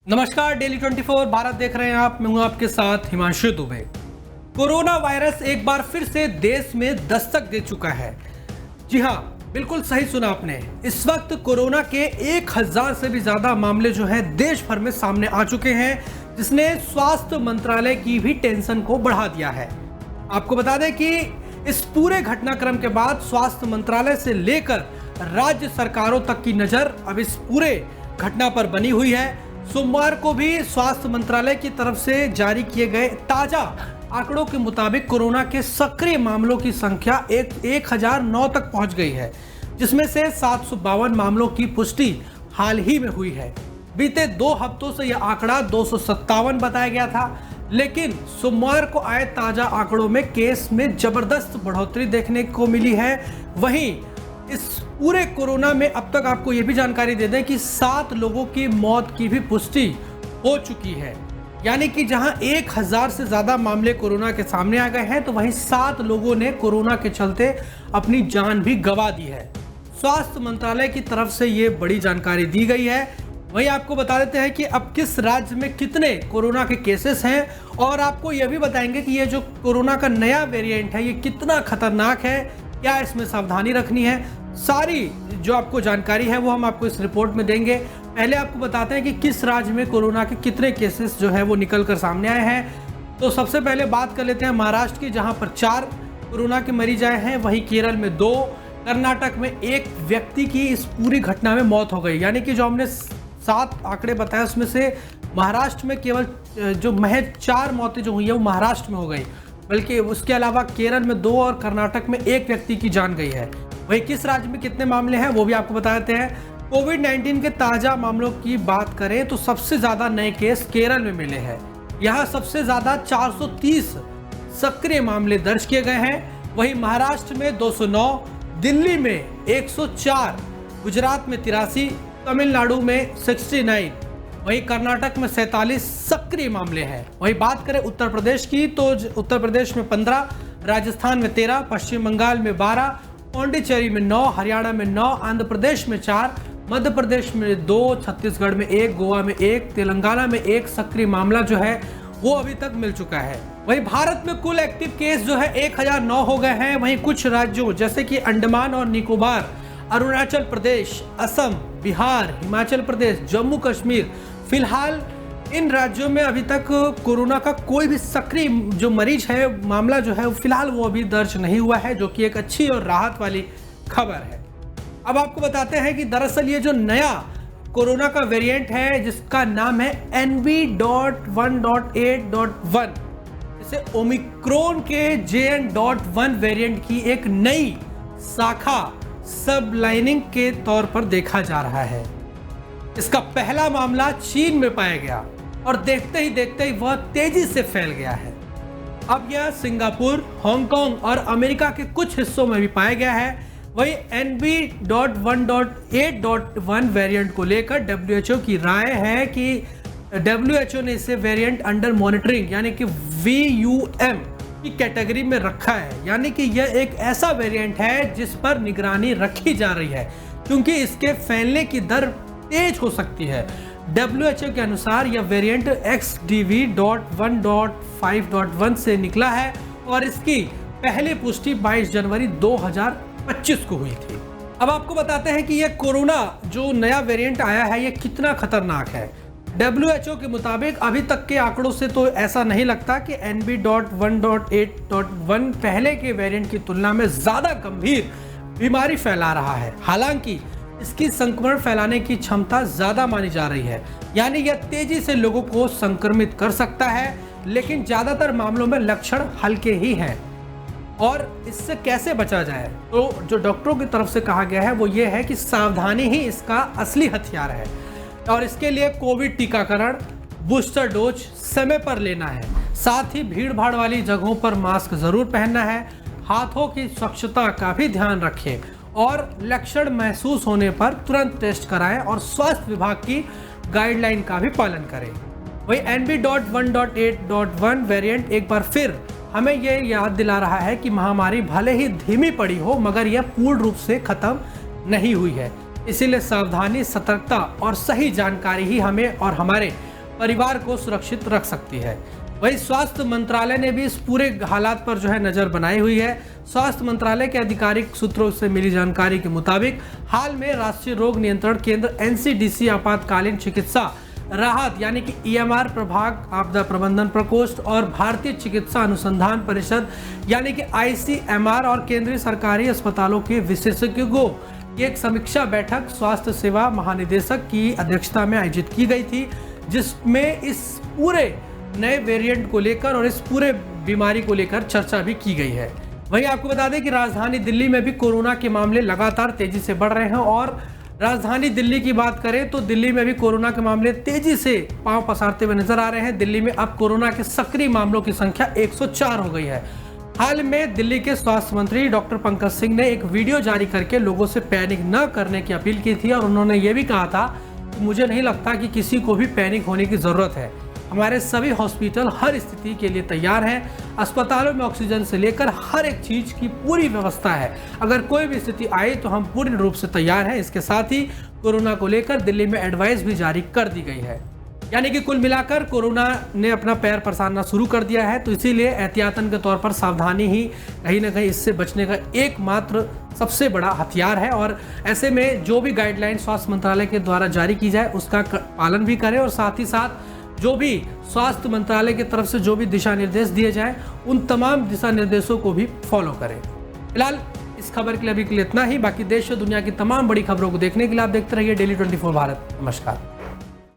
नमस्कार, डेली 24 भारत देख रहे हैं आप। मैं हूं आपके साथ हिमांशु दुबे। कोरोना वायरस एक बार फिर से देश में दस्तक दे चुका है। जी हां, बिल्कुल सही सुना आपने। इस वक्त कोरोना के 1000 से भी ज्यादा मामले जो है देश भर में सामने आ चुके हैं, जिसने स्वास्थ्य मंत्रालय की भी टेंशन को बढ़ा दिया है। आपको बता दें कि इस पूरे घटनाक्रम के बाद स्वास्थ्य मंत्रालय से लेकर राज्य सरकारों तक की नजर अब इस पूरे घटना पर बनी हुई है। सोमवार को भी स्वास्थ्य मंत्रालय की तरफ से जारी किए गए ताजा आंकड़ों के मुताबिक कोरोना के सक्रिय मामलों की संख्या 1009 तक पहुंच गई है, जिसमें से 752 मामलों की पुष्टि हाल ही में हुई है। बीते 2 हफ्तों से यह आंकड़ा 257 बताया गया था, लेकिन सोमवार को आए ताजा आंकड़ों में केस में जबरदस्त बढ़ोतरी देखने को मिली है। वहीं इस पूरे कोरोना में अब तक आपको यह भी जानकारी दे दें कि 7 लोगों की मौत की भी पुष्टि हो चुकी है। यानी कि जहां 1000 से ज्यादा मामले कोरोना के सामने आ गए हैं, तो वहीं 7 लोगों ने कोरोना के चलते अपनी जान भी गंवा दी है। स्वास्थ्य मंत्रालय की तरफ से ये बड़ी जानकारी दी गई है। वहीं आपको बता देते हैं कि अब किस राज्य में कितने कोरोना के केसेस हैं, और आपको यह भी बताएंगे कि ये जो कोरोना का नया वेरिएंट है ये कितना खतरनाक है, क्या इसमें सावधानी रखनी है। सारी जो आपको जानकारी है वो हम आपको इस रिपोर्ट में देंगे। पहले आपको बताते हैं कि किस राज्य में कोरोना के कितने केसेस जो है वो निकल कर सामने आए हैं। तो सबसे पहले बात कर लेते हैं महाराष्ट्र की, जहां पर 4 कोरोना के मरीज आए हैं। वहीं केरल में 2, कर्नाटक में 1 व्यक्ति की इस पूरी घटना में मौत हो गई। यानी कि जो हमने 7 आंकड़े बताए उसमें से महाराष्ट्र में केवल जो महज 4 मौतें जो हुई है वो महाराष्ट्र में हो गई, बल्कि उसके अलावा केरल में 2 और कर्नाटक में 1 व्यक्ति की जान गई है। वहीं किस राज्य में कितने मामले हैं वो भी आपको बता देते हैं। कोविड-19 के ताजा मामलों की बात करें तो सबसे ज्यादा नए केस केरल में मिले हैं। यहां सबसे ज्यादा 430 सक्रिय मामले दर्ज किए गए हैं। वहीं महाराष्ट्र में 209, दिल्ली में 104, गुजरात में 83, तमिलनाडु में 69, वहीं कर्नाटक में 47 सक्रिय मामले हैं। वहीं बात करें उत्तर प्रदेश की तो उत्तर प्रदेश में 15, राजस्थान में 13, पश्चिम बंगाल में 12, पौंडीचेरी में 9, हरियाणा में 9, आंध्र प्रदेश में 4, मध्य प्रदेश में 2, छत्तीसगढ़ में 1, गोवा में 1, तेलंगाना में 1 सक्रिय मामला जो है वो अभी तक मिल चुका है। वहीं भारत में कुल एक्टिव केस जो है 1009 हो गए हैं। वहीं कुछ राज्यों जैसे कि अंडमान और निकोबार, अरुणाचल प्रदेश, असम, बिहार, हिमाचल प्रदेश, जम्मू कश्मीर, फिलहाल इन राज्यों में अभी तक कोरोना का कोई भी सक्रिय जो मरीज है, मामला जो है फिलहाल वो अभी दर्ज नहीं हुआ है, जो कि एक अच्छी और राहत वाली खबर है। अब आपको बताते हैं कि दरअसल ये जो नया कोरोना का वेरिएंट है जिसका नाम है NV.1.8.1, इसे ओमिक्रॉन के JN.1 वेरिएंट की एक नई शाखा सब लाइनिंग के तौर पर देखा जा रहा है। इसका पहला मामला चीन में पाया गया और देखते ही वह तेजी से फैल गया है। अब यह सिंगापुर, हांगकांग और अमेरिका के कुछ हिस्सों में भी पाया गया है। वही NV.1.8.1 वेरिएंट को लेकर WHO की राय है कि WHO ने इसे वेरिएंट अंडर मॉनिटरिंग यानी कि VUM की कैटेगरी में रखा है। यानी कि यह एक ऐसा वेरिएंट है जिस पर निगरानी रखी जा रही है, क्योंकि इसके फैलने की दर तेज हो सकती है। WHO के अनुसार यह वेरिएंट XDV.1.5.1 से निकला है और इसकी पहली पुष्टि 22 जनवरी 2025 को हुई थी। अब आपको बताते हैं कि यह कोरोना जो नया वेरिएंट आया है ये कितना खतरनाक है। WHO के मुताबिक अभी तक के आंकड़ों से तो ऐसा नहीं लगता कि NV.1.8.1 पहले के वेरिएंट की तुलना में ज्यादा गंभीर बीमारी फैला रहा है। हालांकि इसकी संक्रमण फैलाने की क्षमता ज्यादा मानी जा रही है, यानी यह तेजी से लोगों को संक्रमित कर सकता है, लेकिन ज्यादातर मामलों में लक्षण हल्के ही हैं। और इससे कैसे बचा जाए, तो जो डॉक्टरों की तरफ से कहा गया है वो ये है कि सावधानी ही इसका असली हथियार है, और इसके लिए कोविड टीकाकरण, बूस्टर डोज समय पर लेना है। साथ ही भीड़ भाड़ वाली जगहों पर मास्क जरूर पहनना है, हाथों की स्वच्छता का भी ध्यान रखें और लक्षण महसूस होने पर तुरंत टेस्ट कराएं और स्वास्थ्य विभाग की गाइडलाइन का भी पालन करें। वही NV.1.8.1 वेरिएंट एक बार फिर हमें यह याद दिला रहा है कि महामारी भले ही धीमी पड़ी हो, मगर यह पूर्ण रूप से खत्म नहीं हुई है। इसीलिए सावधानी, सतर्कता और सही जानकारी ही हमें और हमारे परिवार को सुरक्षित रख सकती है। वहीं स्वास्थ्य मंत्रालय ने भी इस पूरे हालात पर जो है नजर बनाई हुई है। स्वास्थ्य मंत्रालय के आधिकारिक सूत्रों से मिली जानकारी के मुताबिक हाल में राष्ट्रीय रोग नियंत्रण केंद्र एनसीडीसी आपातकालीन चिकित्सा राहत यानी कि ईएमआर प्रभाग, आपदा प्रबंधन प्रकोष्ठ और भारतीय चिकित्सा अनुसंधान परिषद यानी कि आईसीएमआर और केंद्रीय सरकारी अस्पतालों के विशेषज्ञों की एक समीक्षा बैठक स्वास्थ्य सेवा महानिदेशक की अध्यक्षता में आयोजित की गई थी, जिसमें इस पूरे नए वेरिएंट को लेकर और इस पूरे बीमारी को लेकर चर्चा भी की गई है। वहीं आपको बता दें कि राजधानी दिल्ली में भी कोरोना के मामले लगातार तेजी से बढ़ रहे हैं और राजधानी दिल्ली की बात करें तो दिल्ली में भी कोरोना के मामले तेजी से पांव पसारते हुए नजर आ रहे हैं। दिल्ली में अब कोरोना के सक्रिय मामलों की संख्या 104 हो गई है। हाल में दिल्ली के स्वास्थ्य मंत्री डॉक्टर पंकज सिंह ने एक वीडियो जारी करके लोगों से पैनिक न करने की अपील की थी और उन्होंने ये भी कहा था कि मुझे नहीं लगता कि किसी को भी पैनिक होने की जरूरत है। हमारे सभी हॉस्पिटल हर स्थिति के लिए तैयार हैं। अस्पतालों में ऑक्सीजन से लेकर हर एक चीज की पूरी व्यवस्था है। अगर कोई भी स्थिति आए तो हम पूर्ण रूप से तैयार हैं। इसके साथ ही कोरोना को लेकर दिल्ली में एडवाइस भी जारी कर दी गई है। यानी कि कुल मिलाकर कोरोना ने अपना पैर पसारना शुरू कर दिया है, तो इसीलिए एहतियातन के तौर पर सावधानी ही कहीं ना कहीं इससे बचने का एकमात्र सबसे बड़ा हथियार है। और ऐसे में जो भी गाइडलाइन स्वास्थ्य मंत्रालय के द्वारा जारी की जाए उसका पालन भी करें और साथ ही साथ जो भी स्वास्थ्य मंत्रालय की तरफ से जो भी दिशा निर्देश दिए जाएं उन तमाम दिशा निर्देशों को भी फॉलो करें। फिलहाल इस खबर के लिए अभी के लिए इतना ही। बाकी देश और दुनिया की तमाम बड़ी खबरों को देखने के लिए आप देखते रहिए डेली 24 भारत। नमस्कार।